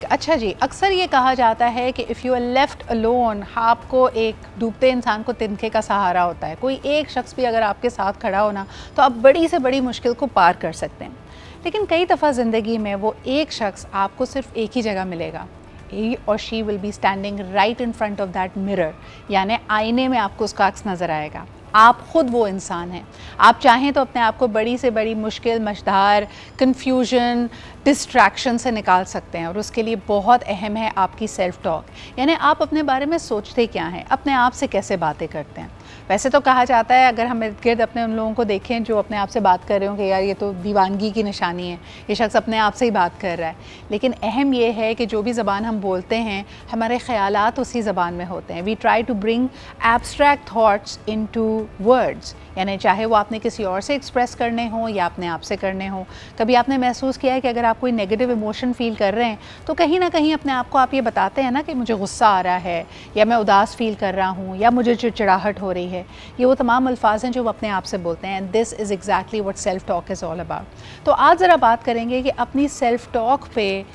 अच्छा जी, अक्सर ये कहा जाता है कि if you are left alone, आपको एक डूबते इंसान को तिनके का सहारा होता है। कोई एक शख्स भी अगर आपके साथ खड़ा हो ना, तो आप बड़ी से बड़ी मुश्किल को पार कर सकते हैं। लेकिन कई दफ़ा ज़िंदगी में वो एक शख्स आपको सिर्फ एक ही जगह मिलेगा। ही और she will be standing right in front of that mirror, यानी आईने में आपको उसका अक्स नज़र आएगा। आप ख़ुद वो इंसान हैं। आप चाहें तो अपने आप को बड़ी से बड़ी मुश्किल, मशदार, कन्फ्यूजन, डिस्ट्रैक्शन से निकाल सकते हैं, और उसके लिए बहुत अहम है आपकी सेल्फ़ टॉक, यानी आप अपने बारे में सोचते क्या हैं, अपने आप से कैसे बातें करते हैं। वैसे तो कहा जाता है, अगर हम इर्द गिर्द अपने उन लोगों को देखें जो अपने आप से बात कर रहे हो कि यार ये तो दीवानगी की निशानी है, ये शख्स अपने आप से ही बात कर रहा है। लेकिन अहम ये है कि जो भी ज़बान हम बोलते हैं, हमारे ख़यालात उसी ज़बान में होते हैं। We try to bring abstract thoughts into words, यानी चाहे वो आपने किसी और से एक्सप्रेस करने हों या अपने आप से करने हों। कभी आपने महसूस किया है कि अगर आप कोई नेगेटिव इमोशन फ़ील कर रहे हैं, तो कहीं ना कहीं अपने आप को आप ये बताते हैं ना कि मुझे गुस्सा आ रहा है, या मैं उदास फ़ील कर रहा हूँ, या मुझे चिड़चिड़ाहट हो रही है। ये वो तमाम अल्फाज हैं जो अपने आप से बोलते हैं। And this is exactly what self talk is all about. तो आज ज़रा बात करेंगे कि अपनी सेल्फ टॉक पे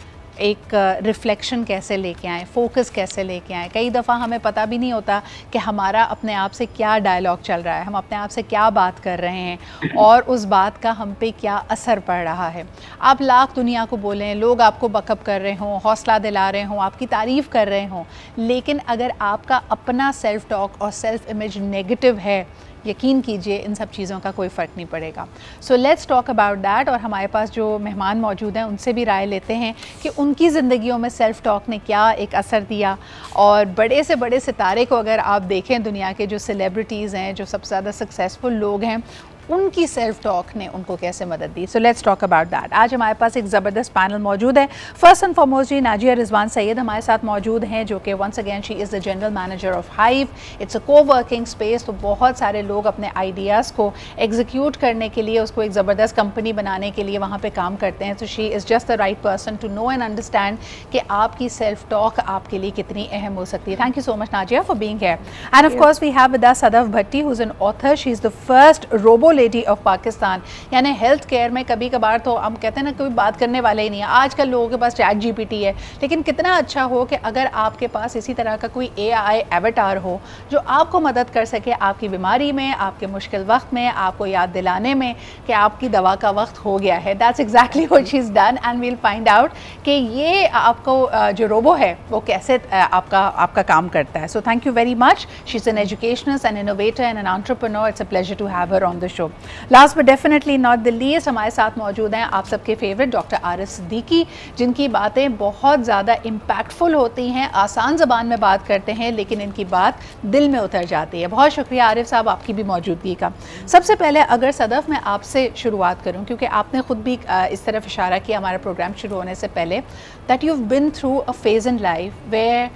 एक रिफ़्लेक्शन कैसे लेके आएँ, फ़ोकस कैसे लेके आएँ। कई दफ़ा हमें पता भी नहीं होता कि हमारा अपने आप से क्या डायलॉग चल रहा है, हम अपने आप से क्या बात कर रहे हैं, और उस बात का हम पे क्या असर पड़ रहा है। आप लाख दुनिया को बोलें, लोग आपको बकअप कर रहे हों, हौसला दिला रहे हों, आपकी तारीफ़ कर रहे हों, लेकिन अगर आपका अपना सेल्फ़ टॉक और सेल्फ़ इमेज नेगेटिव है, यकीन कीजिए इन सब चीज़ों का कोई फ़र्क नहीं पड़ेगा। सो लेट्स टॉक अबाउट दैट। और हमारे पास जो मेहमान मौजूद हैं उनसे भी राय लेते हैं कि उनकी ज़िंदगियों में सेल्फ़ टॉक ने क्या एक असर दिया, और बड़े से बड़े सितारे को अगर आप देखें, दुनिया के जो सेलिब्रिटीज़ हैं, जो सबसे ज़्यादा सक्सेसफुल लोग हैं, उनकी सेल्फ टॉक ने उनको कैसे मदद दी। So let's talk about that. आज हमारे पास एक ज़बरदस्त पैनल मौजूद है। First and foremost ji Nazia Rizwan Syed हमारे साथ मौजूद हैं, जो कि once again she is the general manager of Hive. It's a coworking space. तो बहुत सारे लोग अपने आइडियाज़ को एग्जीक्यूट करने के लिए, उसको एक ज़बरदस्त कंपनी बनाने के लिए वहाँ पे काम करते हैं। तो she is just the right person to know and understand कि आपकी सेल्फ टॉक आपके लिए कितनी अहम हो सकती है। Thank you so much Nazia for being here. And of course we have with us Sadaf Bhatti, who is an author. She is the first robo lady of Pakistan. यानी हेल्थ केयर में कभी कभार तो हम कहते हैं ना, कोई बात करने वाले ही नहीं है। आजकल लोगों के पास चैट जीपीटी है, लेकिन कितना अच्छा हो कि अगर आपके पास इसी तरह का कोई एआई एवटार हो जो आपको मदद कर सके आपकी बीमारी में, आपके मुश्किल वक्त में, आपको याद दिलाने में कि आपकी दवा का वक्त हो गया है। That's exactly what she is done, and we'll find out कि ये आपको जो रोबो है वो कैसे आपका काम करता है। So thank you very much. She is an educationist, an innovator and an entrepreneur. It's a pleasure to have her on the show. Last but definitely not the least, हमारे साथ मौजूद हैं आप सबके फेवरेट डॉक्टर आरिफ सिद्दीकी, जिनकी बातें बहुत ज़्यादा इम्पैक्टफुल होती हैं, आसान ज़बान में बात करते हैं, लेकिन इनकी बात दिल में उतर जाती है। बहुत शुक्रिया आरिफ साहब आपकी भी मौजूदगी का। सबसे पहले अगर सदफ मैं आपसे शुरुआत करूं, क्योंकि आपने ख़ुद भी इस तरफ इशारा किया हमारा प्रोग्राम शुरू होने से पहले, that you have been through a phase in life where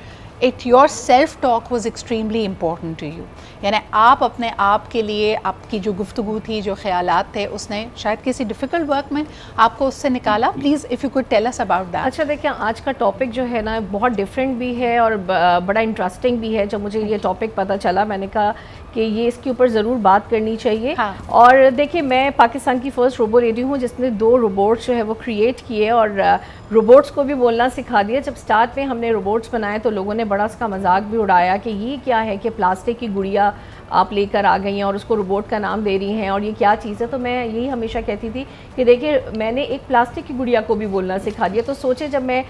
your self talk was extremely important to you. यानी आप अपने आप के लिए, आपकी जो गुफ्तगू थी, जो ख्यालात थे, उसने शायद किसी डिफ़िकल्ट वर्क में आपको उससे निकाला। Please if you could tell us about that. अच्छा देखिए, आज का टॉपिक जो है ना बहुत डिफरेंट भी है और बड़ा इंटरेस्टिंग भी है। जब मुझे ये टॉपिक पता चला, मैंने कहा कि ये इसके ऊपर ज़रूर बात करनी चाहिए। हाँ। और देखिए, मैं पाकिस्तान की फ़र्स्ट रोबो लेडी हूँ जिसने 2 रोबोट्स जो है वो क्रिएट किए, और रोबोट्स को भी बोलना सिखा दिया। जब स्टार्ट में हमने रोबोट्स बनाए तो लोगों ने बड़ा उसका मजाक भी उड़ाया कि ये क्या है कि प्लास्टिक की गुड़िया आप लेकर आ गई हैं और उसको रोबोट का नाम दे रही हैं, और ये क्या चीज़ है। तो मैं यही हमेशा कहती थी कि देखिए, मैंने एक प्लास्टिक की गुड़िया को भी बोलना सिखा दिया। तो सोचे जब मैं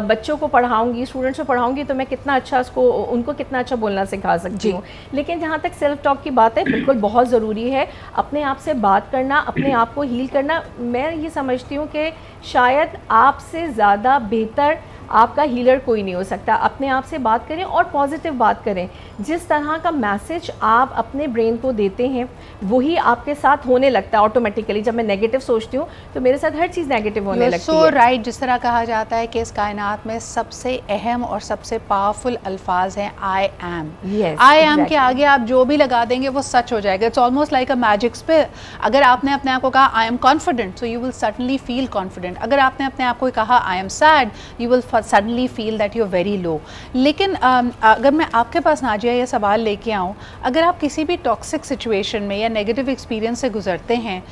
बच्चों को पढ़ाऊँगी, स्टूडेंट्स को पढ़ाऊँगी, तो मैं कितना अच्छा उनको कितना अच्छा बोलना सिखा सकती हूँ। लेकिन जहाँ तक सेल्फ टॉक की बात है, बिल्कुल बहुत ज़रूरी है अपने आप से बात करना, अपने आप को हील करना। मैं ये समझती हूँ कि शायद आपसे ज़्यादा बेहतर आपका हीलर कोई नहीं हो सकता। अपने आप से बात करें और पॉजिटिव बात करें। जिस तरह का मैसेज आप अपने ब्रेन को देते हैं वही आपके साथ होने लगता है ऑटोमेटिकली। जब मैं नेगेटिव सोचती हूँ तो मेरे साथ हर चीज़ नेगेटिव होने लगती है। सो राइट, जिस तरह कहा जाता है कि इस कायनात में सबसे अहम और सबसे पावरफुल अल्फाज हैं आई एम। आई एम के आगे आप जो भी लगा देंगे वो सच हो जाएगा। It's almost like a magic spell. अगर आपने अपने आप को कहा I am confident, so you will suddenly feel confident. अगर आपने अपने आप को कहा I am sad, you will suddenly feel that you are very low. लेकिन अगर मैं आपके पास नाजिया ये सवाल लेके आऊँ, अगर आप किसी भी टॉक्सिक सिचुएशन में या नेगेटिव एक्सपीरियंस से गुजरते हैं,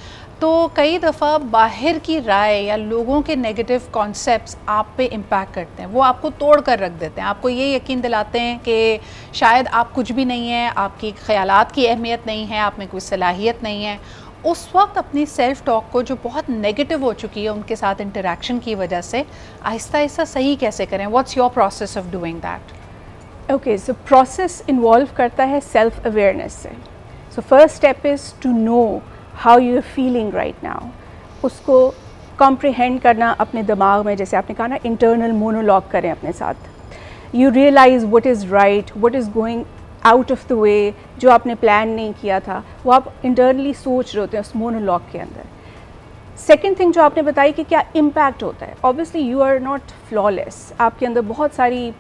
तो कई दफ़ा बाहर की राय या लोगों के नेगेटिव कॉन्सेप्ट्स आप पे इम्पैक्ट करते हैं, वो आपको तोड़ कर रख देते हैं, आपको ये यकीन दिलाते हैं कि शायद आप कुछ भी नहीं है, आपकी ख़यालात की अहमियत नहीं है, आप में कोई सलाहियत नहीं है। उस वक्त अपनी सेल्फ़ टॉक को जो बहुत नेगेटिव हो चुकी है उनके साथ इंटरेक्शन की वजह से आहिस्ता आहिस्ता सही कैसे करें? What's your process of doing that? Okay, so process involve करता है सेल्फ अवेयरनेस से। So first step is to know how you are feeling right now. उसको कॉम्प्रिहेंड करना अपने दिमाग में, जैसे आपने कहा ना, इंटरनल मोनोलॉग करें अपने साथ। You realize what is right, what is going out of the way, जो आपने प्लान नहीं किया था वो आप इंटरनली सोच रहे होते हैं उस मोनोलॉग के अंदर। सेकेंड थिंग जो आपने बताई कि क्या इम्पैक्ट होता है, obviously you are not flawless, आपके अंदर बहुत सारी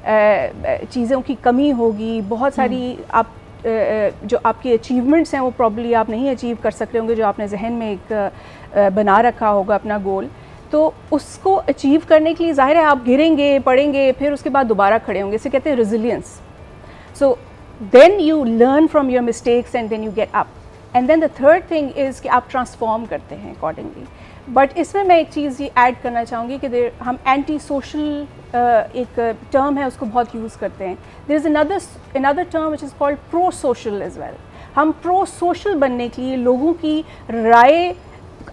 चीज़ों की कमी होगी, बहुत सारी आप जो आपकी अचीवमेंट्स हैं वो प्रॉब्ली आप नहीं अचीव कर सकते होंगे, जो आपने जहन में एक बना रखा होगा अपना गोल। तो उसको अचीव करने के लिए ज़ाहिर है आप गिरेंगे, पड़ेंगे, फिर उसके बाद दोबारा खड़े होंगे, इसे कहते हैं resilience. So then you learn from your mistakes and then you get up. And then the third thing is कि आप ट्रांसफॉर्म करते हैं अकॉर्डिंगली। बट इसमें मैं एक चीज़ ये ऐड करना चाहूँगी कि हम एंटी सोशल एक टर्म है उसको बहुत यूज़ करते हैं। There is another term which is called pro social as well. हम प्रो सोशल बनने के लिए, लोगों की राय,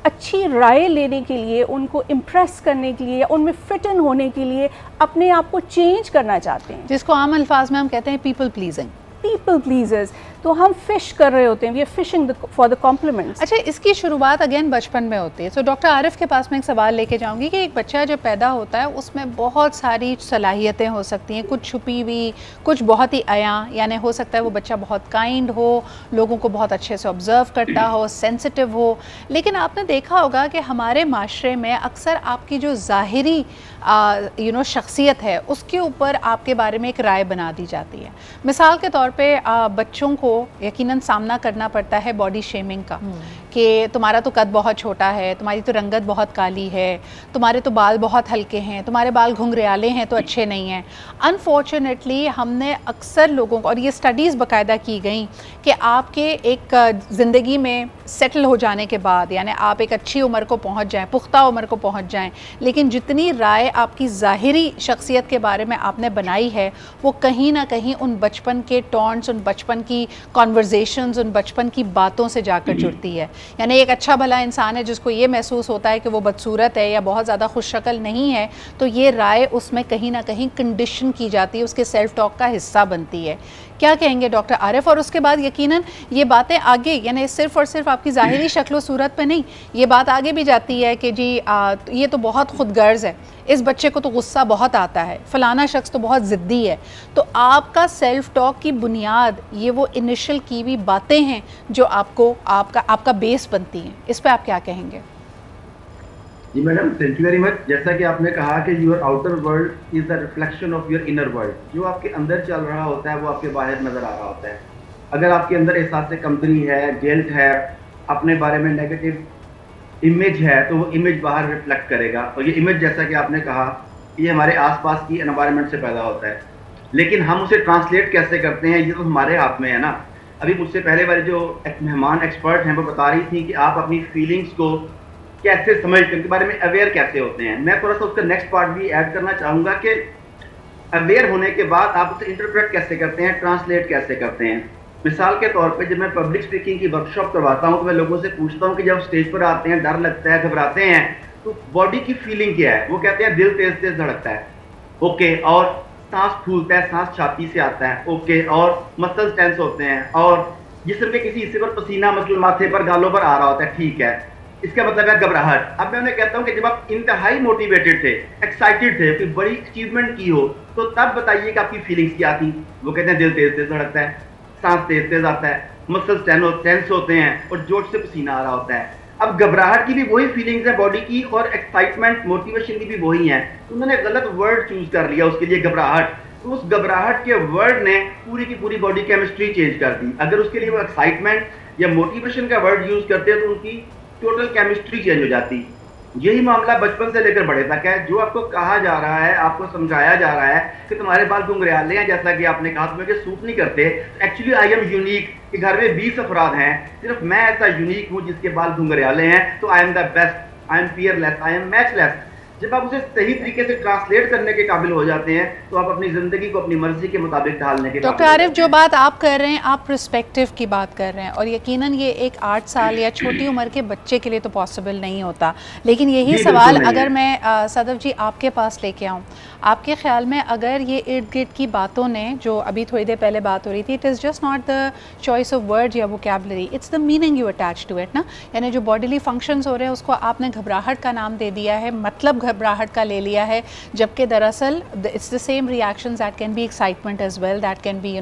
अच्छी राय लेने के लिए, उनको इम्प्रेस करने के लिए, उनमें फिट इन होने के लिए अपने आप को चेंज करना चाहते हैं, जिसको आम अल्फाज में हम कहते हैं पीपल प्लीजिंग। People pleasures. तो हम फिश कर रहे होते हैं, we are fishing for the compliments. अच्छा, इसकी शुरुआत अगेन बचपन में होती है। तो डॉक्टर आरिफ के पास मैं एक सवाल लेके जाऊंगी कि एक बच्चा जब पैदा होता है उसमें बहुत सारी सलाहियतें हो सकती हैं, कुछ छुपी हुई, कुछ बहुत ही अयां। यानी हो सकता है वो बच्चा बहुत काइंड हो, लोगों को बहुत अच्छे से ऑब्जर्व करता हो, सेंसिटिव हो। लेकिन आपने देखा होगा कि हमारे माशरे में अक्सर आपकी जो ज़ाहिरी शख्सियत है उसके ऊपर आपके बारे में एक राय बना दी जाती है। मिसाल के तौर पे बच्चों को यकीनन सामना करना पड़ता है बॉडी शेमिंग का, कि तुम्हारा तो कद बहुत छोटा है, तुम्हारी तो रंगत बहुत काली है, तुम्हारे तो बाल बहुत हल्के हैं, तुम्हारे बाल घुंघराले हैं तो अच्छे नहीं हैं। अनफॉर्चुनेटली हमने अक्सर लोगों को, और ये स्टडीज़ बाकायदा की गई कि आपके एक ज़िंदगी में सेटल हो जाने के बाद, यानी आप एक अच्छी उम्र को पहुँच जाएँ, पुख्ता उम्र को पहुँच जाएँ, लेकिन जितनी राय आपकी ज़ाहिरी शख्सियत के बारे में आपने बनाई है वो कहीं ना कहीं उन बचपन के टॉन्ट्स, उन बचपन की कॉन्वर्जेशंस, उन बचपन की बातों से जाकर जुड़ती है। यानी एक अच्छा भला इंसान है जिसको ये महसूस होता है कि वो बदसूरत है या बहुत ज़्यादा खुश शक्ल नहीं है, तो ये राय उसमें कहीं ना कहीं कंडीशन की जाती है, उसके सेल्फ टॉक का हिस्सा बनती है। क्या कहेंगे डॉक्टर आरिफ? और उसके बाद यकीनन ये बातें आगे, यानी सिर्फ और सिर्फ आपकी ज़ाहिरी शक्ल सूरत पे नहीं, ये बात आगे भी जाती है कि जी ये तो बहुत खुदगर्ज है, इस बच्चे को तो गुस्सा बहुत आता है, फ़लाना शख्स तो बहुत ज़िद्दी है। तो आपका सेल्फ टॉक की बुनियाद ये वो इनिशियल की हुई बातें हैं जो आपका बेस बनती हैं। इस पर आप क्या कहेंगे? जी madam, thank you very much. जैसा कि आपने कहा कि your outer world is the reflection of your inner world. जो आपके अंदर चल रहा होता है वो आपके बाहर नजर आ रहा होता है। अगर आपके अंदर एहसास से कमतरी है, गिल्ट है, अपने बारे में नेगेटिव इमेज है, तो वो इमेज बाहर रिफ्लेक्ट करेगा। और ये इमेज, जैसा कि आपने कहा, ये हमारे आसपास की एनवायरनमेंट से पैदा होता है। लेकिन हम उसे ट्रांसलेट कैसे करते हैं ये तो हमारे हाथ में है ना। अभी मुझसे पहले वाले जो मेहमान एक्सपर्ट हैं वो बता रही थी कि आप अपनी फीलिंग्स को कैसे समझते हैं, के बारे में अवेयर कैसे होते हैं। मैं थोड़ा सा उसका नेक्स्ट पार्ट भी ऐड करना चाहूँगा कि अवेयर होने के बाद आप उसे इंटरप्रेट कैसे करते हैं, ट्रांसलेट कैसे करते हैं। मिसाल के तौर पे जब मैं पब्लिक स्पीकिंग की वर्कशॉप करवाता हूँ तो मैं लोगों से पूछता हूँ कि जब स्टेज पर आते हैं, डर लगता है, घबराते हैं, तो बॉडी की फीलिंग क्या है। वो कहते हैं दिल तेज तेज धड़कता है, ओके, और सांस फूलता है, सांस छाती से आता है, ओके, और मसल्स टेंस होते हैं, और जिस्म के किसी हिस्से पर पसीना, मतलब माथे पर, गालों पर आ रहा होता है, ठीक है, इसका मतलब है घबराहट। अब मैं उन्हें कहता हूँ कि जब आप इंतहाई मोटिवेटेड थे, एक्साइटेड थे, कोई बड़ी अचीवमेंट की हो, तो तब बताइए कि आपकी फीलिंग्स क्या थी। वो कहते हैं दिल तेज तेज धड़कता है, सांस तेज तेज आता है, मसल्स टेंस होते हैं और जोश से पसीना आ रहा होता है। अब घबराहट की भी वही फीलिंग्स है बॉडी की, और एक्साइटमेंट, मोटिवेशन की भी वही है। तो उन्होंने गलत वर्ड चूज कर लिया उसके लिए, घबराहट। तो उस घबराहट के वर्ड ने पूरी की पूरी बॉडी केमिस्ट्री चेंज कर दी। अगर उसके लिए वो एक्साइटमेंट या मोटिवेशन का वर्ड यूज करते हैं तो उनकी टोटल केमिस्ट्री चेंज हो जाती। यही मामला बचपन से लेकर बड़े तक है। जो आपको कहा जा रहा है, आपको समझाया जा रहा है कि तुम्हारे बाल घुंघराले हैं, जैसा कि आपने कहा तुम्हें सूट नहीं करते। एक्चुअली आई एम यूनिक, कि घर में 20 अफराद हैं, सिर्फ मैं ऐसा यूनिक हूँ जिसके बाल घुंघराले हैं, तो I am the best, I am Peerless, I am matchless. जब आप उसे सही तरीके से ट्रांसलेट करने के काबिल हो जाते हैं तो आप अपनी ज़िंदगी को अपनी मर्जी के मुताबिक ढालने के डॉक्टर आरिफ, जो बात आप कर रहे हैं, आप पर्सपेक्टिव की बात कर रहे हैं, और यकीनन ये एक 8 साल या छोटी उम्र के बच्चे के लिए तो पॉसिबल नहीं होता। लेकिन यही सवाल अगर मैं सदफ जी आपके पास लेके आऊँ, आपके ख्याल में अगर ये इर्द गिर्द की बातों ने, जो अभी थोड़ी देर पहले बात हो रही थी, it is just not the choice of word या vocabulary, it's the meaning you attach to it ना। यानी जो बॉडीली फंक्शंस हो रहे हैं उसको आपने घबराहट का नाम दे दिया है, मतलब घबराहट का ले लिया है, जबकि दरअसल it's the same reactions that can be excitement as well, that can be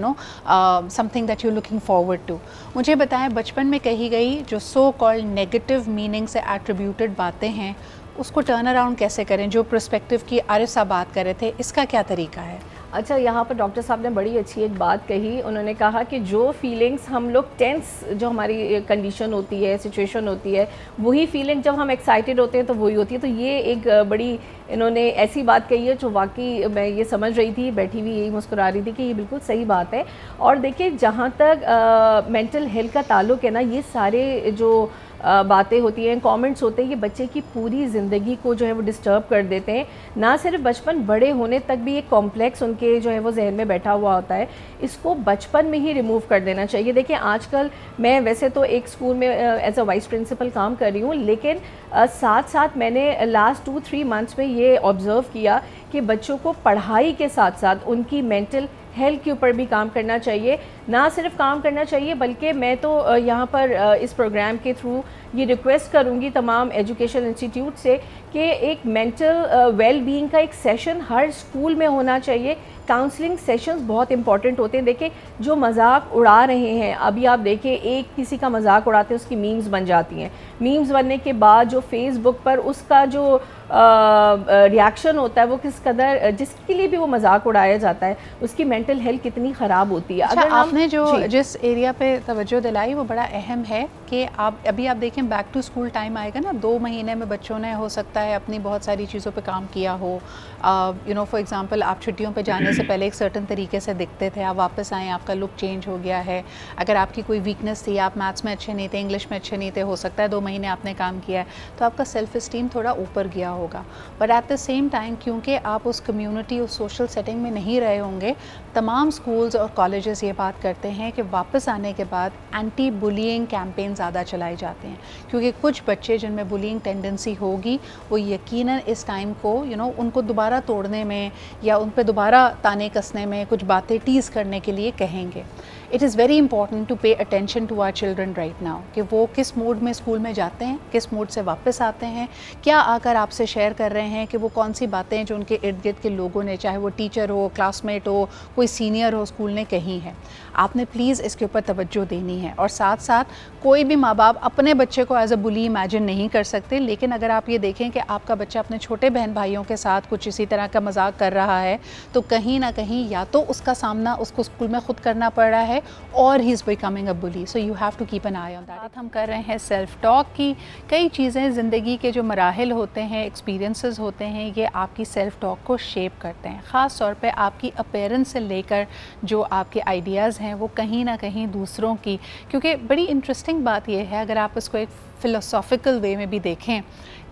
something that you looking forward to. मुझे बताएं, बचपन में कही गई जो सो कॉल्ड नेगेटिव मीनिंग से एट्रीब्यूटेड बातें हैं, उसको टर्न अराउंड कैसे करें? जो पर्सपेक्टिव की आरिफ साहब बात कर रहे थे, इसका क्या तरीका है? अच्छा, यहाँ पर डॉक्टर साहब ने बड़ी अच्छी एक बात कही। उन्होंने कहा कि जो फीलिंग्स हम लोग टेंस, जो हमारी कंडीशन होती है, सिचुएशन होती है, वही फीलिंग जब हम एक्साइटेड होते हैं तो वही होती है। तो ये एक बड़ी इन्होंने ऐसी बात कही है जो वाकई मैं ये समझ रही थी, बैठी हुई यही मुस्कुरा रही थी कि ये बिल्कुल सही बात है। और देखिए, जहाँ तक मेंटल हेल्थ का ताल्लुक़ है ना, ये सारे जो बातें होती हैं, कमेंट्स होते हैं, ये बच्चे की पूरी ज़िंदगी को जो है वो डिस्टर्ब कर देते हैं। ना सिर्फ बचपन, बड़े होने तक भी एक कॉम्प्लेक्स उनके जो है वो जहन में बैठा हुआ होता है। इसको बचपन में ही रिमूव कर देना चाहिए। देखिए, आजकल मैं वैसे तो एक स्कूल में एज अ वाइस प्रिंसिपल काम कर रही हूँ, लेकिन साथ साथ मैंने लास्ट 2-3 मंथ्स में ये ऑब्ज़र्व किया कि बच्चों को पढ़ाई के साथ साथ उनकी मेंटल हेल्थ के ऊपर भी काम करना चाहिए। ना सिर्फ काम करना चाहिए, बल्कि मैं तो यहाँ पर इस प्रोग्राम के थ्रू ये रिक्वेस्ट करूँगी तमाम एजुकेशन इंस्टीट्यूट से कि एक मेंटल वेल बीइंग का एक सेशन हर स्कूल में होना चाहिए। काउंसलिंग सेशंस बहुत इंपॉर्टेंट होते हैं। देखिए, जो मजाक उड़ा रहे हैं, अभी आप देखिए, एक किसी का मजाक उड़ाते हैं, उसकी मीम्स बन जाती हैं। मीम्स बनने के बाद जो फेसबुक पर उसका जो रिएक्शन होता है, वो किस कदर, जिसके लिए भी वो मजाक उड़ाया जाता है, उसकी मेंटल हेल्थ कितनी ख़राब होती है। अच्छा, अगर आपने जो जिस एरिया पे तवज्जो दिलाई वो बड़ा अहम है कि अभी आप देखें, बैक टू स्कूल टाइम आएगा ना, 2 महीने में बच्चों ने हो सकता है अपनी बहुत सारी चीज़ों पे काम किया हो। फॉर एग्जांपल, आप छुट्टियों पे जाने से पहले एक सर्टन तरीके से दिखते थे, आप वापस आए, आपका लुक चेंज हो गया है। अगर आपकी कोई वीकनेस थी, आप मैथ्स में अच्छे नहीं थे, इंग्लिश में अच्छे नहीं थे, हो सकता है 2 महीने आपने काम किया है, तो आपका सेल्फ इस्टीम थोड़ा ऊपर गया होगा। But at the same time, क्योंकि आप उस कम्युनिटी, उस सोशल सेटिंग में नहीं रहे होंगे, तमाम स्कूल्स और कॉलेजेस ये बात करते हैं कि वापस आने के बाद एंटी बुलिंग कैंपेन ज़्यादा चलाए जाते हैं, क्योंकि कुछ बच्चे जिनमें बुलिंग टेंडेंसी होगी, वो यकीनन इस टाइम को उनको दोबारा तोड़ने में या उन पर दोबारा ताने कसने में, कुछ बातें टीज़ करने के लिए कहेंगे। It is very important to pay attention to our children right now, कि वो किस मूड में स्कूल में जाते हैं, किस मूड से वापस आते हैं, क्या आकर आपसे शेयर कर रहे हैं, कि वो कौन सी बातें जो उनके इर्द गिर्द के लोगों ने, चाहे वो टीचर हो, क्लासमेट हो, कोई सीनियर हो, स्कूल ने कही है। आपने प्लीज़ इसके ऊपर तवज्जो देनी है। और साथ साथ कोई भी माँ बाप अपने बच्चे को एज अ बुली इमेजिन नहीं कर सकते, लेकिन अगर आप ये देखें कि आपका बच्चा अपने छोटे बहन भाइयों के साथ कुछ इसी तरह का मजाक कर रहा है, तो कहीं ना कहीं या तो उसका सामना उसको स्कूल में खुद करना पड़ रहा है, और he is becoming a bully. So you have to keep an eye on that. हम कर रहे हैं सेल्फ टॉक की। कई चीज़ें ज़िंदगी के जो मराहिल होते हैं, एक्सपीरियंसेस होते हैं, ये आपकी सेल्फ टॉक को शेप करते हैं। ख़ास तौर पे आपकी अपीयरेंस से लेकर जो आपके आइडियाज़ हैं, वो कहीं ना कहीं दूसरों की, क्योंकि बड़ी इंटरेस्टिंग बात यह है, अगर आप इसको एक फ़िलोसॉफ़िकल वे में भी देखें,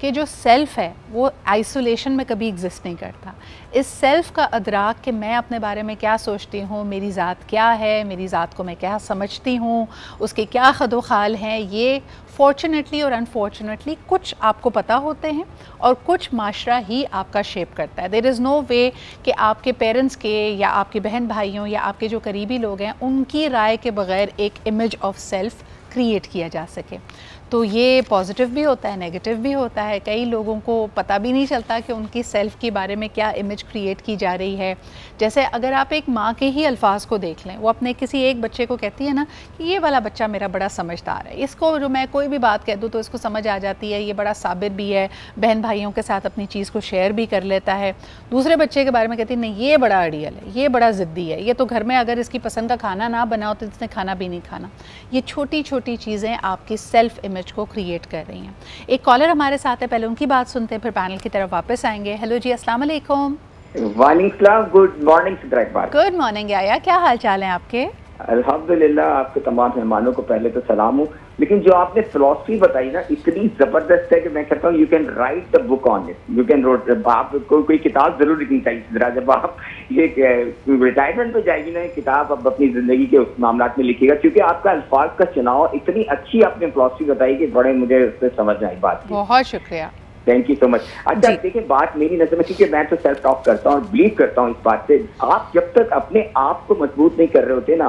कि जो सेल्फ़ है वो आइसोलेशन में कभी एग्जिस्ट नहीं करता। इस सेल्फ़ का अदराक कि मैं अपने बारे में क्या सोचती हूँ, मेरी ज़ात क्या है, मेरी ज़ात को मैं क्या समझती हूँ, उसके क्या ख़दोखाल हैं, ये फॉर्चुनेटली और अनफॉर्चुनेटली कुछ आपको पता होते हैं और कुछ माशरा ही आपका शेप करता है। देयर इज़ नो वे कि आपके पेरेंट्स के या आपके बहन भाइयों या आपके जो करीबी लोग हैं, उनकी राय के बग़ैर एक इमेज ऑफ सेल्फ़ क्रिएट किया जा सके। तो ये पॉजिटिव भी होता है, नेगेटिव भी होता है। कई लोगों को पता भी नहीं चलता कि उनकी सेल्फ़ के बारे में क्या इमेज क्रिएट की जा रही है। जैसे अगर आप एक माँ के ही अल्फाज को देख लें, वो अपने किसी एक बच्चे को कहती है ना कि ये वाला बच्चा मेरा बड़ा समझदार है, इसको जो मैं कोई भी बात कह दूँ तो इसको समझ आ जाती है, ये बड़ा साबिर भी है, बहन भाइयों के साथ अपनी चीज़ को शेयर भी कर लेता है। दूसरे बच्चे के बारे में कहती है नहीं, ये बड़ा अड़ियल है, ये बड़ा ज़िद्दी है, ये तो घर में अगर इसकी पसंद का खाना ना बनाओ तो इसने खाना भी नहीं खाना। ये छोटी छोटी चीज़ें आपकी सेल्फ़ इमेज इमेज को क्रिएट कर रही हैं। एक कॉलर हमारे साथ है, पहले उनकी बात सुनते हैं, फिर पैनल की तरफ वापस आएंगे। हेलो जी, अस्सलाम वालेकुम। वालेकुम सलाम, good morning Sidra Iqbal. Good morning आया, क्या हाल चाल है आपके? अल्हम्दुलिल्लाह, आपके तमाम मेहमानों को पहले तो सलाम हूँ। लेकिन जो आपने फिलॉसफी बताई ना, इतनी जबरदस्त है कि मैं कहता हूँ you can write the book on it, you can rote. आपको कोई किताब जरूर लिखनी चाहिए सिद्रा। जब आप ये रिटायरमेंट पे जाएगी ना, किताब आप अपनी जिंदगी के उस मामला में लिखिएगा, क्योंकि आपका अल्फाज का चुनाव इतनी अच्छी आपने फिलॉसफी बताई कि बड़े मुझे उससे समझ आई बात। बहुत शुक्रिया, थैंक यू सो मच। अच्छा देखिए, बात मेरी नजर में, क्योंकि मैं तो सेल्फ टॉक करता हूँ और बिलीव करता हूँ इस बात से, आप जब तक अपने आप को मजबूत नहीं कर रहे होते ना,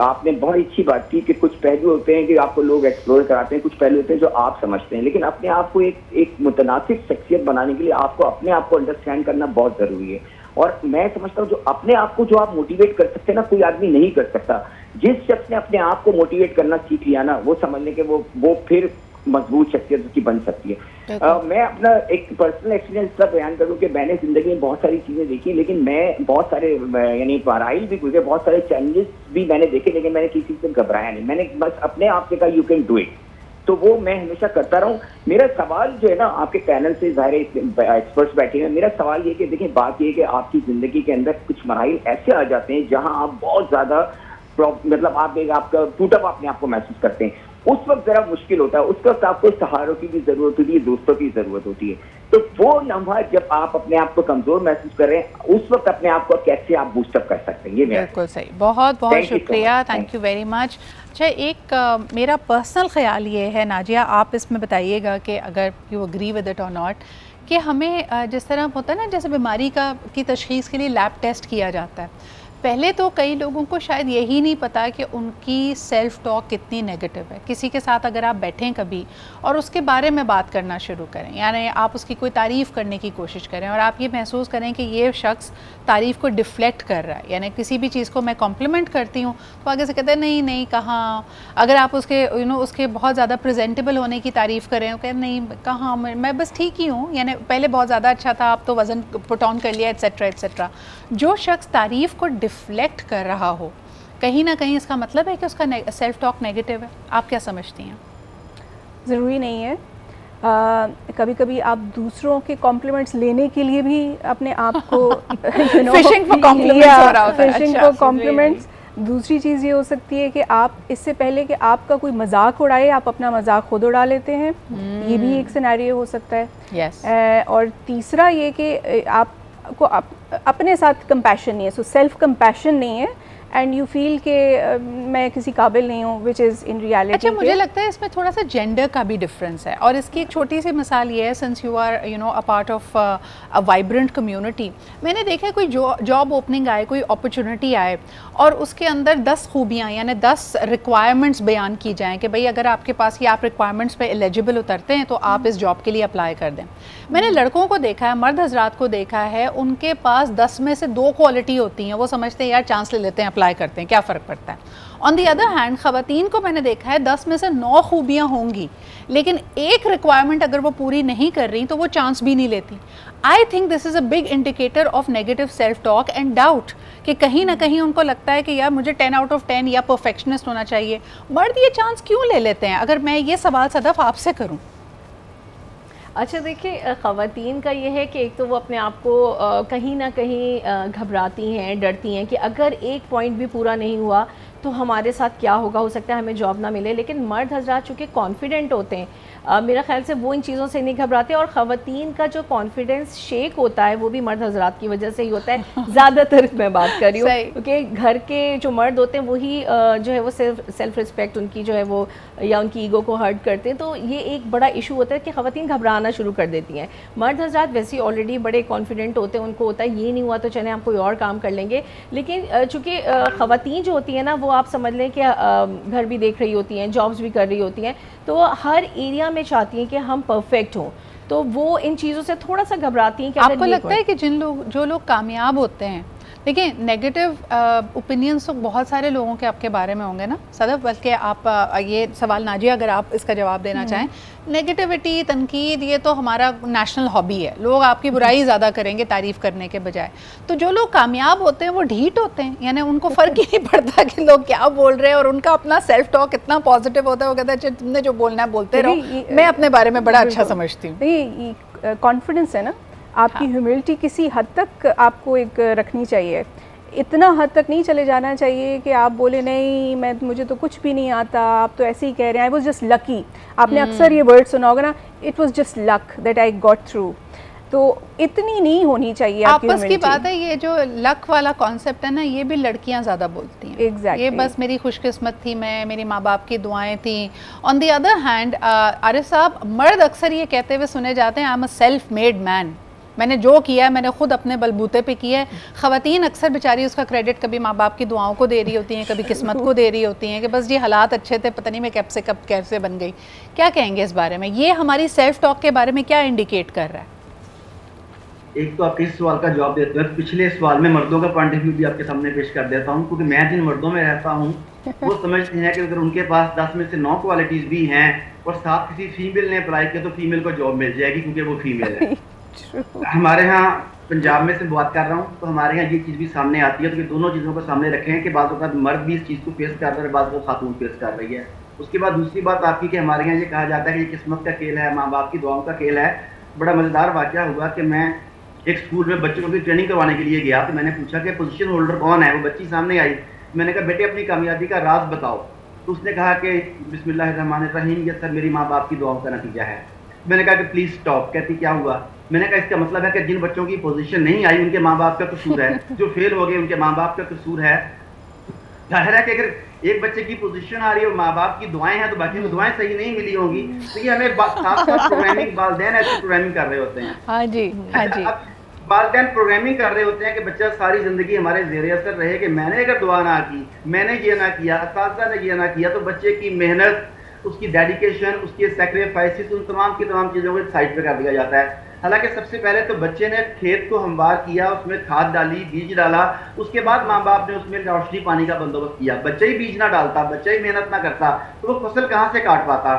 आपने बहुत अच्छी बात की कि कुछ पहलू होते हैं कि आपको लोग एक्सप्लोर कराते हैं, कुछ पहलू होते हैं जो आप समझते हैं, लेकिन अपने आप को एक मुतनासिब शख्सियत बनाने के लिए आपको अपने आप को अंडरस्टैंड करना बहुत जरूरी है। और मैं समझता हूँ जो अपने आप को जो आप मोटिवेट कर सकते हैं ना, कोई आदमी नहीं कर सकता। जिस शख्स ने अपने आप को मोटिवेट करना सीख लिया ना, वो समझने के वो फिर मजबूत शख्सियत उसकी बन सकती है। मैं अपना एक पर्सनल एक्सपीरियंस का बयान करूं कि मैंने जिंदगी में बहुत सारी चीजें देखी, लेकिन मैं बहुत सारे यानी मराइल भी गुजरे, बहुत सारे चैलेंजेस भी मैंने देखे, लेकिन मैंने किसी से घबराया नहीं। मैंने बस अपने आप से कहा यू कैन डू इट, तो वो मैं हमेशा करता रहूं। मेरा सवाल जो है ना, आपके पैनल से ज़ाहिर एक्सपर्ट्स बैठे हैं, मेरा सवाल ये कि देखिए, बात ये कि आपकी जिंदगी के अंदर कुछ मराइल ऐसे आ जाते हैं जहां आप बहुत ज्यादा मतलब आपका टूटा हुआ अपने आप को महसूस करते हैं। उस वक्त जरा मुश्किल होता है, उस वक्त आपको सहारों की भी जरूरत होती है, दोस्तों की जरूरत होती है। तो वो लम्हा जब आप अपने आप को कमजोर महसूस कर रहे हैं, उस वक्त अपने आप को कैसे आप बूस्टअप कर सकते हैं, ये बिल्कुल सही। बहुत बहुत शुक्रिया, थैंक यू वेरी मच। अच्छा, एक मेरा पर्सनल ख्याल ये है, नाजिया आप इसमें बताइएगा कि अगर यू एग्री विद इट और नॉट, कि हमें जिस तरह होता है ना, जैसे बीमारी की तशखीस के लिए लैब टेस्ट किया जाता है, पहले तो कई लोगों को शायद यही नहीं पता कि उनकी सेल्फ़ टॉक कितनी नेगेटिव है। किसी के साथ अगर आप बैठें कभी और उसके बारे में बात करना शुरू करें, यानी आप उसकी कोई तारीफ़ करने की कोशिश करें और आप ये महसूस करें कि ये शख्स तारीफ़ को डिफ्लेक्ट कर रहा है, यानी किसी भी चीज़ को मैं कॉम्प्लीमेंट करती हूँ तो आगे से कहते हैं नहीं नहीं कहाँ। अगर आप उसके उसके बहुत ज़्यादा प्रेजेंटेबल होने की तारीफ़ करें, कहते नहीं कहाँ, मैं बस ठीक ही हूँ, यानी पहले बहुत ज़्यादा अच्छा था, आप तो वज़न पुट ऑन कर लिया, एट्सेट्रा एट्सेट्रा। जो शख्स तारीफ़ को डिफ्लेक्ट कर रहा हो, कहीं ना कहीं इसका मतलब है कि उसका सेल्फ टॉक नेगेटिव है। आप क्या समझती हैं? ज़रूरी नहीं है। कभी कभी आप दूसरों के कॉम्प्लीमेंट्स लेने के लिए भी अपने आप को फिशिंग फॉर कॉम्प्लीमेंट्स हो रहा होता है। Fishing for compliments. दूसरी चीज़ ये हो सकती है कि आप इससे पहले कि आपका कोई मजाक उड़ाए, आप अपना मजाक खुद उड़ा लेते हैं। ये भी एक सिनेरियो हो सकता है। yes. और तीसरा ये कि आपको अपने साथ कंपैशन नहीं है, सो सेल्फ कंपैशन नहीं है, एंड यू फील कि मैं किसी काबिल नहीं हूँ, विच इज़ इन रियलिटी। अच्छा, मुझे लगता है इसमें थोड़ा सा जेंडर का भी डिफरेंस है, और इसकी एक छोटी सी मिसाल ये है, since you are a part of a vibrant community, मैंने देखा कोई जॉब ओपनिंग आए, कोई अपॉर्चुनिटी आए और उसके अंदर 10 खूबियाँ यानी 10 रिक्वायरमेंट्स बयान की जाएँ कि भाई अगर आपके पास ये आप रिक्वायरमेंट्स पे एलिजिबल उतरते हैं तो आप इस जॉब के लिए अप्लाई कर दें। मैंने लड़कों को देखा है, मर्द हजरात को देखा है, उनके पास 10 में से 2 क्वालिटी होती हैं, वो समझते हैं यार चांस ले लेते हैं, अप्लाई करते हैं, क्या फ़र्क पड़ता है। ऑन दी अदर हैंड ख़वातीन को मैंने देखा है 10 में से 9 खूबियाँ होंगी, लेकिन एक रिक्वायरमेंट अगर वो पूरी नहीं कर रही तो वो चांस भी नहीं लेती। I think this is a big indicator of negative self talk and doubt, कि कहीं ना कहीं उनको लगता है कि यार मुझे 10 आउट ऑफ 10 या परफेक्शनिस्ट होना चाहिए। मर्द ये चांस क्यों ले लेते हैं? अगर मैं ये सवाल सदफ आपसे करूँ। अच्छा देखिए, ख़वातीन का ये है कि एक तो वो अपने आप को कहीं ना कहीं घबराती हैं, डरती हैं कि अगर एक पॉइंट भी पूरा नहीं हुआ तो हमारे साथ क्या होगा, हो सकता है हमें जॉब ना मिले। लेकिन मर्द हजरात चूँकि कॉन्फिडेंट होते हैं, मेरा ख्याल से वो इन चीज़ों से नहीं घबराते, और ख़वातीन का जो कॉन्फिडेंस शेक होता है वो भी मर्द हजरात की वजह से ही होता है। ज़्यादातर मैं बात कर रही हूँ, क्योंकि घर के जो मर्द होते हैं वही जो है वो सेल्फ रिस्पेक्ट उनकी जो है वो, या उनकी ईगो को हर्ट करते हैं, तो ये एक बड़ा इशू होता है कि ख़वातीन घबराना शुरू कर देती हैं। मर्द हजरात वैसे ही ऑलरेडी बड़े कॉन्फिडेंट होते हैं, उनको होता है ये नहीं हुआ तो चले हम कोई और काम कर लेंगे। लेकिन चूँकि ख़वातीन जो होती हैं ना, वो आप समझ लें कि घर भी देख रही होती हैं, जॉब्स भी कर रही होती हैं, तो हर एरिया में चाहती हैं कि हम परफेक्ट हों, तो वो इन चीज़ों से थोड़ा सा घबराती हैं कि आपको लगता है कि जो लोग कामयाब होते हैं, देखिए नेगेटिव ओपिनियंस तो बहुत सारे लोगों के आपके बारे में होंगे ना सदफ, बल्कि आप ये सवाल नाजिया अगर आप इसका जवाब देना चाहें, नेगेटिविटी तनकीद ये तो हमारा नेशनल हॉबी है, लोग आपकी बुराई ज़्यादा करेंगे तारीफ़ करने के बजाय। तो जो लोग कामयाब होते हैं वो ढीठ होते हैं, यानी उनको फ़र्क ही नहीं पड़ता कि लोग क्या बोल रहे हैं, और उनका अपना सेल्फ टॉक इतना पॉजिटिव होता है, वो कहता है तुमने जो बोलना है बोलते रहो, मैं अपने बारे में बड़ा अच्छा समझती हूँ। ये कॉन्फिडेंस है ना आपकी, ह्यूमिलिटी किसी हद तक आपको एक रखनी चाहिए, इतना हद तक नहीं चले जाना चाहिए कि आप बोले नहीं मुझे तो कुछ भी नहीं आता, आप तो ऐसे ही कह रहे हैं, आई वाज जस्ट लकी। आपने अक्सर ये वर्ड सुना होगा ना, it was just luck that I got through. तो इतनी नहीं होनी चाहिए आपस की बात है। ये जो लक वाला कॉन्सेप्ट है ना, ये भी लड़कियां ज़्यादा बोलती हैं। Exactly. ये बस मेरी खुशकिस्मत थी, मेरे माँ बाप की दुआएं थी। On the other hand Arif साहब, मर्द अक्सर ये कहते हुए सुने जाते हैं आई am a self made man, मैंने जो किया है मैंने खुद अपने बलबूते पे किया है। ख़वातीन अक्सर बेचारी उसका क्रेडिट कभी माँ बाप की दुआओं को दे रही होती हैं, कभी किस्मत को दे रही होती हैं कि बस जी हालात अच्छे थे, पता नहीं मैं कब से कब कैसे बन गई। क्या कहेंगे इस बारे में? ये हमारी सेल्फ टॉक के बारे में क्या इंडिकेट कर रहा है? एक तो आपके इस सवाल का जवाब देते हैं, पिछले सवाल में मर्दों का पॉइंट ऑफ व्यू भी आपके सामने पेश कर देता हूँ, क्योंकि मैं जिन मर्दों में रहता हूँ वो समझते हैं कि अगर उनके पास 10 में से 9 क्वालिटीज़ भी हैं और साथ किसी फीमेल ने अप्लाई किया तो फीमेल को जॉब मिल जाएगी क्योंकि वो फीमेल है। हमारे यहाँ पंजाब में से बात कर रहा हूँ तो हमारे यहाँ ये चीज़ भी सामने आती है, तो ये दोनों चीज़ों को सामने रखे हैं कि बात औक़ात मर्द भी इस चीज़ को फेस कर रहा है, बात को खातून फेस कर रही है। उसके बाद दूसरी बात आपकी कि हमारे यहाँ ये कहा जाता है कि ये किस्मत का खेल है, माँ बाप की दुआओं का खेल है। बड़ा मज़ेदार वाक़या हुआ कि मैं एक स्कूल में बच्चों की ट्रेनिंग करवाने के लिए गया, तो मैंने पूछा कि पोजीशन होल्डर कौन है, वो बच्ची सामने आई, मैंने कहा बेटे अपनी कामयाबी का राज बताओ, तो उसने कहा कि बिस्मिल्लाहिर्रहमानिर्रहीम, ये सब मेरी माँ बाप की दुआओं का नतीजा है। मैंने कहा कि प्लीज़ स्टॉप। कहती क्या हुआ? मैंने कहा इसका मतलब है कि जिन बच्चों की पोजीशन नहीं आई उनके माँ बाप का कसूर है, जो फेल हो गए उनके माँ बाप का कसूर है। जाहिर है कि अगर एक बच्चे की पोजीशन आ रही है और माँ बाप की दुआएं हैं तो बाकी को दुआएं सही नहीं मिली होंगी, तो ये हमें साथ साथ प्रोग्रामिंग वालिदैन ऐसी प्रोग्रामिंग कर रहे होते हैं। हाँ जी, हाँ जी। वालिदैन प्रोग्रामिंग कर रहे होते हैं कि बच्चा सारी जिंदगी हमारे ज़ेरे असर रहे कि मैंने अगर दुआ ना की, मैंने ये ना किया, असातिज़ा ने ये ना किया, तो बच्चे की मेहनत, उसकी डेडिकेशन, उसके सैक्रिफाइसेस, उन तमाम की तमाम चीज़ों को साइड पे कर दिया जाता है। हालांकि सबसे पहले तो बच्चे ने खेत को हमवार किया, उसमें खाद डाली, बीज डाला, उसके बाद माँ बाप ने उसमें रोशनी पानी का बंदोबस्त किया। बच्चा ही बीज ना डालता, बच्चा ही मेहनत ना करता तो वो फसल कहाँ से काट पाता?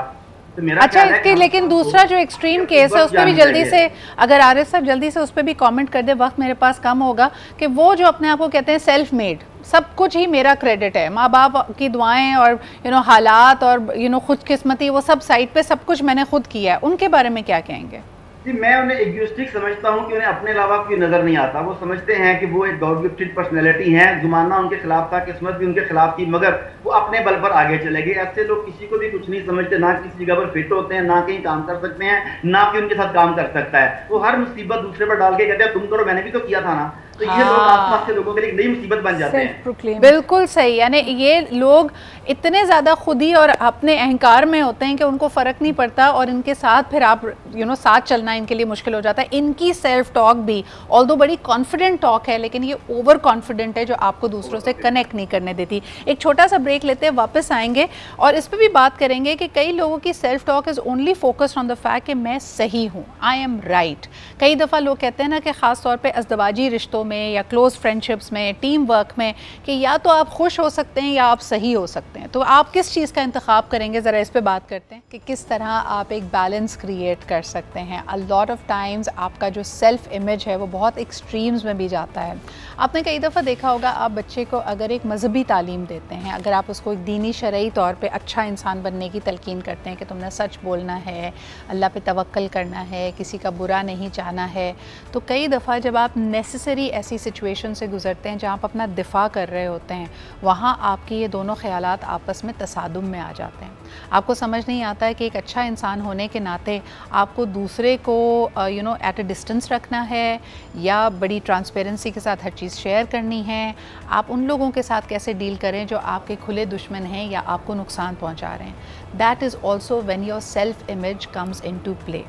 तो मेरा अच्छा, इसके लेकिन दूसरा जो एक्सट्रीम केस है उस पर भी जल्दी से, अगर आरिफ साहब जल्दी से उस पर भी कमेंट कर दे, वक्त मेरे पास कम होगा, कि वो जो अपने आप को कहते हैं सेल्फ मेड, सब कुछ ही मेरा क्रेडिट है, माँ बाप की दुआएं और हालात और खुदकिस्मती, वो सब साइड पे सब कुछ मैंने खुद किया है, उनके बारे में क्या कहेंगे? जी, मैं उन्हें इगोइस्टिक समझता हूँ कि उन्हें अपने अलावा कोई नजर नहीं आता। वो समझते हैं कि वो एक गॉड गिफ्टेड पर्सनैलिटी हैं, ज़माना उनके खिलाफ था, किस्मत भी उनके खिलाफ थी, मगर वो अपने बल पर आगे चले गए। ऐसे लोग किसी को भी कुछ नहीं समझते, ना किसी जगह पर फिट होते हैं, ना कहीं काम कर सकते हैं, ना कि उनके साथ काम कर सकता है। वो हर मुसीबत दूसरे पर डाल के कहते हैं तुम करो, मैंने भी तो किया था ना। तो ये लोग आसपास के लोगों के लिए नई मुसीबत बन जाते हैं। बिल्कुल सही, यानी ये लोग इतने ज़्यादा खुदी और अपने अहंकार में होते हैं कि उनको फ़र्क नहीं पड़ता, और इनके साथ फिर आप साथ चलना इनके लिए मुश्किल हो जाता है। इनकी सेल्फ टॉक भी ऑल्दो बड़ी कॉन्फिडेंट टॉक है, लेकिन ये ओवर कॉन्फिडेंट है जो आपको दूसरों से कनेक्ट नहीं करने देती। एक छोटा सा ब्रेक लेते हैं, वापस आएंगे और इस पर भी बात करेंगे कि कई लोगों की self talk is only focused on the fact कि मैं सही हूँ, आई एम राइट। कई दफ़ा लोग कहते हैं ना कि ख़ास तौर पर अज़दवाजी रिश्तों में या क्लोज फ्रेंडशिप्स में, टीम वर्क में, कि या तो आप खुश हो सकते हैं या आप सही हो सकते हैं। तो आप किस चीज़ का इंतखाब करेंगे? ज़रा इस पे बात करते हैं कि किस तरह आप एक बैलेंस क्रिएट कर सकते हैं। अ लॉट ऑफ टाइम्स आपका जो सेल्फ इमेज है वो बहुत एक्सट्रीम्स में भी जाता है। आपने कई दफ़ा देखा होगा, आप बच्चे को अगर एक मजहबी तालीम देते हैं, अगर आप उसको एक दीनी शरई तौर पे अच्छा इंसान बनने की तलकीन करते हैं कि तुमने सच बोलना है, अल्लाह पे तवक्कल करना है, किसी का बुरा नहीं चाहना है, तो कई दफ़ा जब आप नेसेसरी ऐसी सिचुएशन से गुज़रते हैं जहाँ आप अपना दिफा कर रहे होते हैं, वहाँ आपकी ये दोनों ख़यालात आपस में तसादुम में आ जाते हैं। आपको समझ नहीं आता है कि एक अच्छा इंसान होने के नाते आपको दूसरे को एट अ डिस्टेंस रखना है या बड़ी ट्रांसपेरेंसी के साथ हर चीज़ शेयर करनी है। आप उन लोगों के साथ कैसे डील करें जो आपके खुले दुश्मन हैं या आपको नुकसान पहुँचा रहे हैं। That is also when your self image comes in to play.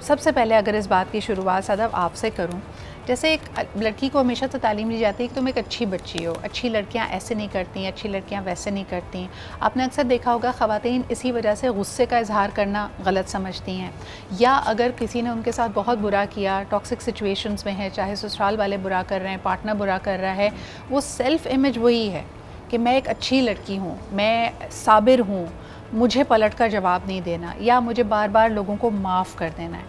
सबसे पहले अगर इस बात की शुरुआत सदफ आपसे करूं जैसे एक लड़की को हमेशा तो तालीम दी जाती है कि तुम एक अच्छी बच्ची हो, अच्छी लड़कियां ऐसे नहीं करती हैं, अच्छी लड़कियां वैसे नहीं करती हैं। आपने अक्सर देखा होगा ख़वातीन इसी वजह से गुस्से का इजहार करना गलत समझती हैं, या अगर किसी ने उनके साथ बहुत बुरा किया, टॉक्सिक सिचुएशंस में है, चाहे ससुराल वाले बुरा कर रहे हैं, पार्टनर बुरा कर रहा है, वो सेल्फ़ इमेज वही है कि मैं एक अच्छी लड़की हूँ, मैं साबिर हूँ, मुझे पलट कर जवाब नहीं देना, या मुझे बार बार लोगों को माफ़ कर देना है।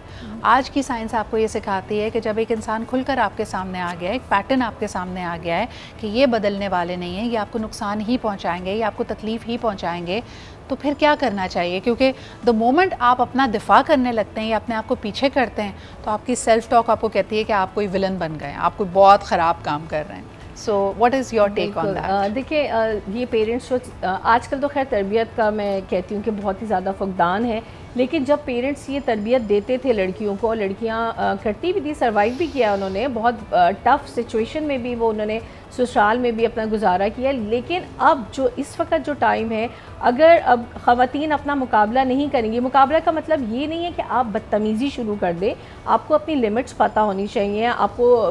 आज की साइंस आपको ये सिखाती है कि जब एक इंसान खुलकर आपके सामने आ गया है, एक पैटर्न आपके सामने आ गया है कि ये बदलने वाले नहीं हैं, ये आपको नुकसान ही पहुंचाएंगे, ये आपको तकलीफ़ ही पहुंचाएंगे, तो फिर क्या करना चाहिए? क्योंकि द मोमेंट आप अपना दिफा करने लगते हैं या अपने आप को पीछे करते हैं, तो आपकी सेल्फ टॉक आपको कहती है कि आप कोई विलन बन गए, आप कोई बहुत ख़राब काम कर रहे हैं। So what is your take on that? देखिए, ये पेरेंट्स जो आजकल तो खैर तरबियत का मैं कहती हूँ कि बहुत ही ज़्यादा फुकदान है, लेकिन जब पेरेंट्स ये तरबियत देते थे लड़कियों को, लड़कियाँ करती भी थी, सर्वाइव भी किया उन्होंने, बहुत टफ़ सिचुएशन में भी वो उन्होंने ससुराल में भी अपना गुजारा किया। लेकिन अब जो इस वक्त जो टाइम है, अगर अब ख़वातीन अपना मुकाबला नहीं करेंगी, मुकाबला का मतलब ये नहीं है कि आप बदतमीज़ी शुरू कर दें, आपको अपनी लिमिट्स पता होनी चाहिए, आपको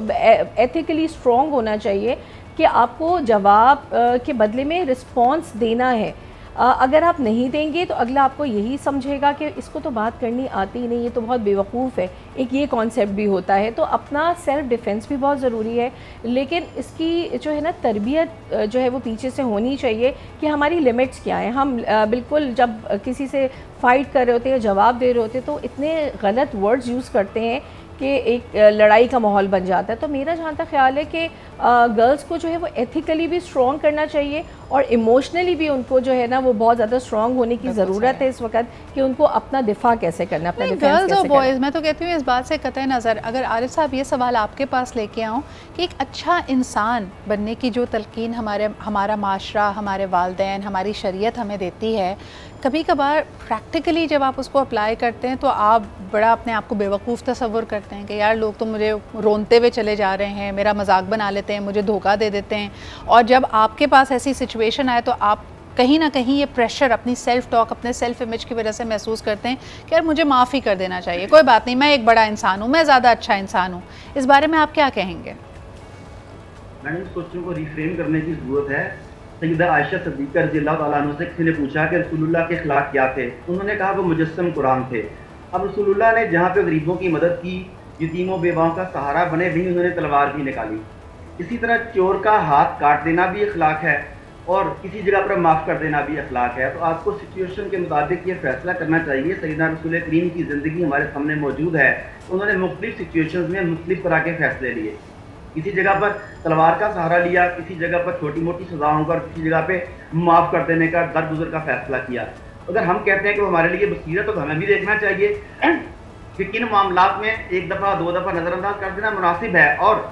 एथिकली स्ट्रॉन्ग होना चाहिए कि आपको जवाब के बदले में रिस्पॉन्स देना है। अगर आप नहीं देंगे तो अगला आपको यही समझेगा कि इसको तो बात करनी आती ही नहीं, ये तो बहुत बेवकूफ़ है, एक ये कॉन्सेप्ट भी होता है। तो अपना सेल्फ़ डिफेंस भी बहुत ज़रूरी है, लेकिन इसकी जो है ना तरबियत जो है वो पीछे से होनी चाहिए कि हमारी लिमिट्स क्या हैं। हम बिल्कुल जब किसी से फ़ाइट कर रहे होते हैं, जवाब दे रहे होते हैं, तो इतने गलत वर्ड्स यूज़ करते हैं कि एक लड़ाई का माहौल बन जाता है। तो मेरा जहाँ तक ख्याल है कि गर्ल्स को जो है वो एथिकली भी स्ट्रॉन्ग करना चाहिए और इमोशनली भी उनको जो है ना वो बहुत ज़्यादा स्ट्रॉन्ग होने की ज़रूरत है इस वक्त कि उनको अपना दिफा कैसे करना, अपना डिफेंस गर्ल्स कैसे और बॉयज़, मैं तो कहती हूँ इस बात से कतई नज़र, अगर आरिफ साहब ये सवाल आपके पास लेके आऊँ कि एक अच्छा इंसान बनने की जो तलकीन हमारा माशरा, हमारे वालिदैन, हमारी शरीयत हमें देती है, कभी कभार प्रैक्टिकली जब आप उसको अप्लाई करते हैं तो आप बड़ा अपने आप को बेवकूफ़ तसव्वुर करते हैं कि यार लोग तो मुझे रोनते हुए चले जा रहे हैं, मेरा मजाक बना लेते हैं, मुझे धोखा दे देते हैं। और जब आपके पास ऐसी सिचुएशन आए तो आप कहीं ना कहीं ये प्रेशर अपनी सेल्फ टॉक, अपने सेल्फ इमेज की वजह से महसूस करते हैं कि यार मुझे माफ़ ही कर देना चाहिए, कोई बात नहीं, मैं एक बड़ा इंसान हूँ, मैं ज़्यादा अच्छा इंसान हूँ। इस बारे में आप क्या कहेंगे? मैडम, सोचों को रिफ्रेम करने की ज़रूरत है। सैयदा आयशा सिद्दीक़ा रज़ियल्लाहु तआला अन्हा से किसी ने पूछा कि रसूलुल्लाह के अखलाक क्या थे, उन्होंने कहा वो मुजस्सम कुरान थे। अब रसूलुल्लाह ने जहाँ पे गरीबों की मदद की, यतीमों बेवाओं का सहारा बने, भी उन्होंने तलवार भी निकाली। इसी तरह चोर का हाथ काट देना भी अखलाक है और किसी जगह पर माफ़ कर देना भी अखलाक है। तो आपको सिचुएशन के मुताबिक ये फैसला करना चाहिए। सैयदना रसूल करीम की ज़िंदगी हमारे सामने मौजूद है, उन्होंने मुख्तलिफ सिचुएशन में मुख्तलिफ तरह के फ़ैसले लिए। किसी जगह पर तलवार का सहारा लिया, किसी जगह पर छोटी मोटी सजाओं पर, किसी जगह पे माफ़ कर देने का, दरगुजर का फैसला किया। अगर हम कहते हैं कि वो हमारे लिए बसीरत, तो हमें भी देखना चाहिए कि किन मामलात में एक दफ़ा दो दफ़ा नज़रअंदाज कर देना मुनासिब है और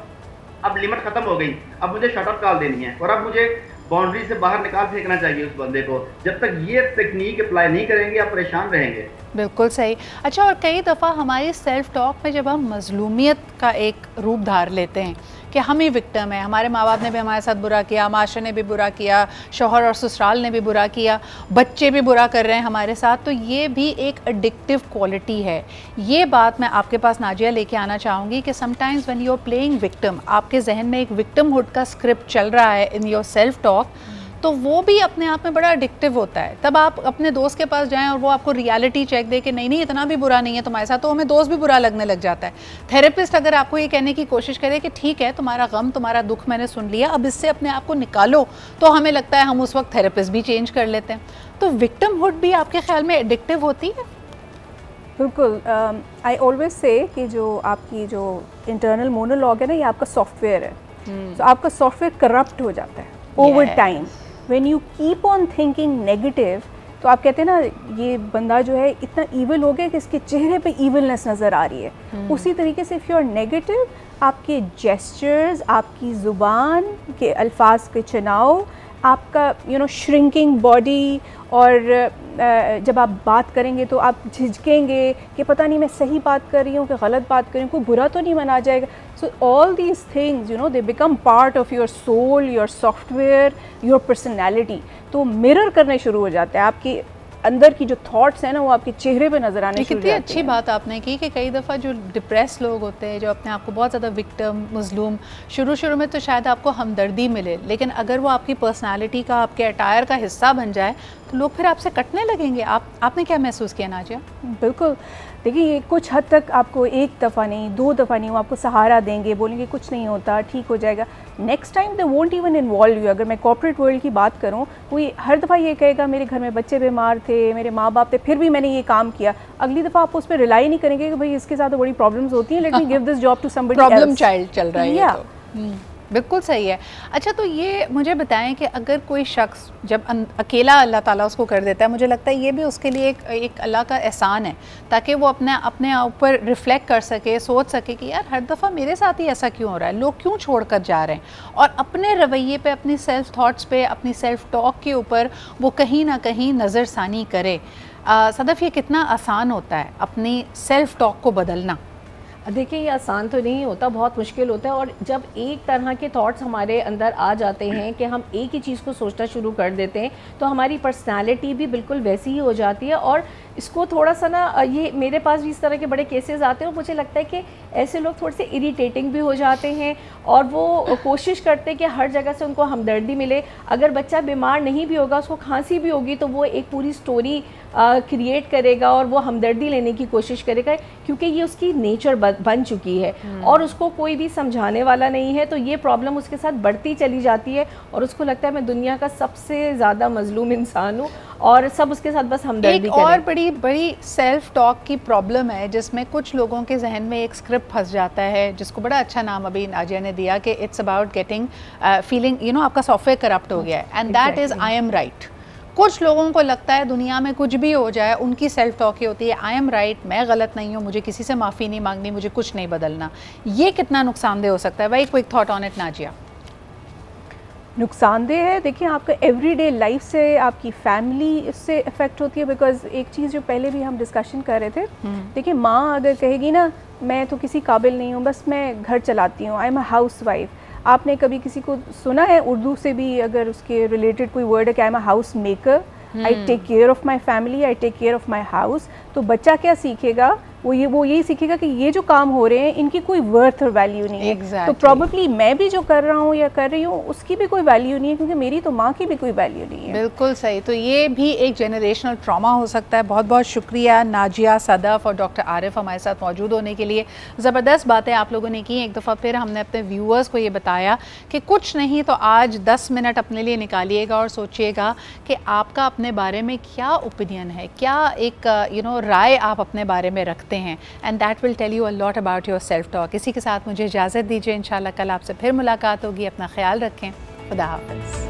अब लिमिट ख़त्म हो गई, अब मुझे शट ऑफ कॉल देनी है और अब मुझे बाउंड्री से बाहर निकाल फेंकना चाहिए उस बंदे को। जब तक ये तकनीक अप्लाई नहीं करेंगे आप परेशान रहेंगे। बिल्कुल सही। अच्छा, और कई दफ़ा हमारी सेल्फ टॉक में जब हम मजलूमियत का एक रूप धार लेते हैं कि हम ही विक्टिम हैं, हमारे माँ बाप ने भी हमारे साथ बुरा किया, माशरे ने भी बुरा किया, शौहर और ससुराल ने भी बुरा किया, बच्चे भी बुरा कर रहे हैं हमारे साथ, तो ये भी एक एडिक्टिव क्वालिटी है। ये बात मैं आपके पास नाजिया लेके आना चाहूँगी कि sometimes when you are playing victim, आपके जहन में एक विक्टिमहुड का स्क्रिप्ट चल रहा है इन योर सेल्फ टॉक, तो वो भी अपने आप में बड़ा एडिक्टिव होता है। तब आप अपने दोस्त के पास जाएं और वो आपको रियलिटी चेक दे कि नहीं नहीं इतना भी बुरा नहीं है तुम्हारे साथ, तो हमें दोस्त भी बुरा लगने लग जाता है। थेरेपिस्ट अगर आपको ये कहने की कोशिश करे कि ठीक है तुम्हारा गम, तुम्हारा दुख मैंने सुन लिया, अब इससे अपने आप को निकालो, तो हमें लगता है हम उस वक्त थेरेपिस्ट भी चेंज कर लेते हैं। तो विक्टिमहुड भी आपके ख्याल में एडिक्टिव होती है? बिल्कुल। आई ऑलवेज से कि जो आपकी जो इंटरनल मोनोलॉग है ना, ये आपका सॉफ्टवेयर है। तो आपका सॉफ्टवेयर करप्ट हो जाता है over time. When you keep on thinking negative, तो आप कहते हैं ना ये बंदा जो है इतना ईविल हो गया कि इसके चेहरे पे ईविलनेस नज़र आ रही है। उसी तरीके से इफ़ यू आर नेगेटिव, आपके जेस्चर्स, आपकी ज़ुबान के अल्फाज के चुनाव, आपका श्रिंकिंग बॉडी, और जब आप बात करेंगे तो आप झिझकेंगे कि पता नहीं मैं सही बात कर रही हूँ कि गलत बात कर रही हूँ, कोई बुरा तो नहीं मना जाएगा। So all these things they become part of your soul, your software, your personality. तो मिरर करने शुरू हो जाते हैं आपकी अंदर की जो थॉट्स हैं ना वो आपके चेहरे पे नजर आने शुरू हो जाते हैं। कितनी अच्छी बात आपने की कि कई दफ़ा जो डिप्रेस लोग होते हैं, जो अपने आप को बहुत ज़्यादा विक्टिम, मजलूम, शुरू में तो शायद आपको हमदर्दी मिले, लेकिन अगर वो आपकी पर्सनालिटी का, आपके अटायर का हिस्सा बन जाए तो लोग फिर आपसे कटने लगेंगे। आपने क्या महसूस किया नाजिया? बिल्कुल, देखिए ये कुछ हद तक आपको एक दफ़ा नहीं, 2 दफ़ा नहीं, वो आपको सहारा देंगे, बोलेंगे कुछ नहीं होता, ठीक हो जाएगा। Next time they won't even involve you. अगर मैं कॉर्पोरेट वर्ल्ड की बात करूँ, कोई हर दफ़ा ये कहेगा मेरे घर में बच्चे बीमार थे, मेरे माँ बाप थे, फिर भी मैंने ये काम किया। अगली दफ़ा आप उस पर रिलाई नहीं करेंगे कि भाई इसके साथ तो बड़ी प्रॉब्लम्स होती हैं, let me give this job to somebody else. Problem child चल रहा है ये तो। बिल्कुल सही है। अच्छा, तो ये मुझे बताएं कि अगर कोई शख्स जब अकेला अल्लाह ताला उसको कर देता है, मुझे लगता है ये भी उसके लिए एक अल्लाह का एहसान है, ताकि वो अपने ऊपर रिफ़्लेक्ट कर सके, सोच सके कि यार हर दफ़ा मेरे साथ ही ऐसा क्यों हो रहा है, लोग क्यों छोड़ कर जा रहे हैं, और अपने रवैये पे, अपनी सेल्फ थाट्स पे, अपनी सेल्फ टॉक के ऊपर वो कहीं ना कहीं नज़रसानी करे। सदफ़, ये कितना आसान होता है अपनी सेल्फ टॉक को बदलना? देखिए ये आसान तो नहीं होता, बहुत मुश्किल होता है। और जब एक तरह के थॉट्स हमारे अंदर आ जाते हैं कि हम एक ही चीज़ को सोचना शुरू कर देते हैं, तो हमारी पर्सनालिटी भी बिल्कुल वैसी ही हो जाती है। और इसको थोड़ा सा ना, ये मेरे पास भी इस तरह के बड़े केसेस आते हैं और मुझे लगता है कि ऐसे लोग थोड़े से इरिटेटिंग भी हो जाते हैं और वो कोशिश करते हैं कि हर जगह से उनको हमदर्दी मिले। अगर बच्चा बीमार नहीं भी होगा, उसको खांसी भी होगी, तो वो एक पूरी स्टोरी क्रिएट करेगा और वो हमदर्दी लेने की कोशिश करेगा, क्योंकि ये उसकी नेचर बन चुकी है और उसको कोई भी समझाने वाला नहीं है। तो ये प्रॉब्लम उसके साथ बढ़ती चली जाती है और उसको लगता है मैं दुनिया का सबसे ज़्यादा मजलूम इंसान हूँ और सब उसके साथ बस हमदर्दी करें। और बड़ी सेल्फ टॉक की प्रॉब्लम है, जिसमें कुछ लोगों के जहन में एक स्क्रिप्ट फंस जाता है, जिसको बड़ा अच्छा नाम अभी नाजिया ने दिया कि इट्स अबाउट गेटिंग फीलिंग, आपका सॉफ्टवेयर करप्ट हो गया है, and that is I am right. कुछ लोगों को लगता है दुनिया में कुछ भी हो जाए, उनकी सेल्फ टॉक ही होती है आई एम राइट, मैं गलत नहीं हूँ, मुझे किसी से माफ़ी नहीं मांगनी, मुझे कुछ नहीं बदलना। ये कितना नुकसानदेह हो सकता है? Very quick thought on it Nazia. नुकसानदेह है, देखिए आपका एवरीडे लाइफ से, आपकी फैमिली इससे इफ़ेक्ट होती है। बिकॉज एक चीज़ जो पहले भी हम डिस्कशन कर रहे थे, देखिए माँ अगर कहेगी ना मैं तो किसी काबिल नहीं हूँ, बस मैं घर चलाती हूँ, आई एम अ हाउस वाइफ। आपने कभी किसी को सुना है उर्दू से भी अगर उसके रिलेटेड कोई वर्ड है कि I am a house maker, I take care of my family, I take care of my house. तो बच्चा क्या सीखेगा? वो यही सीखेगा कि ये जो काम हो रहे हैं इनकी कोई वर्थ और वैल्यू नहीं है। तो प्रॉबेबली मैं भी जो कर रहा हूँ या कर रही हूँ उसकी भी कोई वैल्यू नहीं है, क्योंकि मेरी तो माँ की भी कोई वैल्यू नहीं है। बिल्कुल सही। तो ये भी एक जनरेशनल ट्रॉमा हो सकता है। बहुत बहुत शुक्रिया नाजिया, सदफ और डॉक्टर आरिफ हमारे साथ मौजूद होने के लिए। ज़बरदस्त बातें आप लोगों ने की। एक दफ़ा फिर हमने अपने व्यूअर्स को ये बताया कि कुछ नहीं तो आज 10 मिनट अपने लिए निकालिएगा और सोचिएगा कि आपका अपने बारे में क्या ओपिनियन है, क्या एक राय आप अपने बारे में रखते हैं, and that will tell you a lot about your self talk. इसी के साथ मुझे इजाज़त दीजिए, इंशाल्लाह कल आपसे फिर मुलाकात होगी। अपना ख्याल रखें। खुदा हाफ़िज़।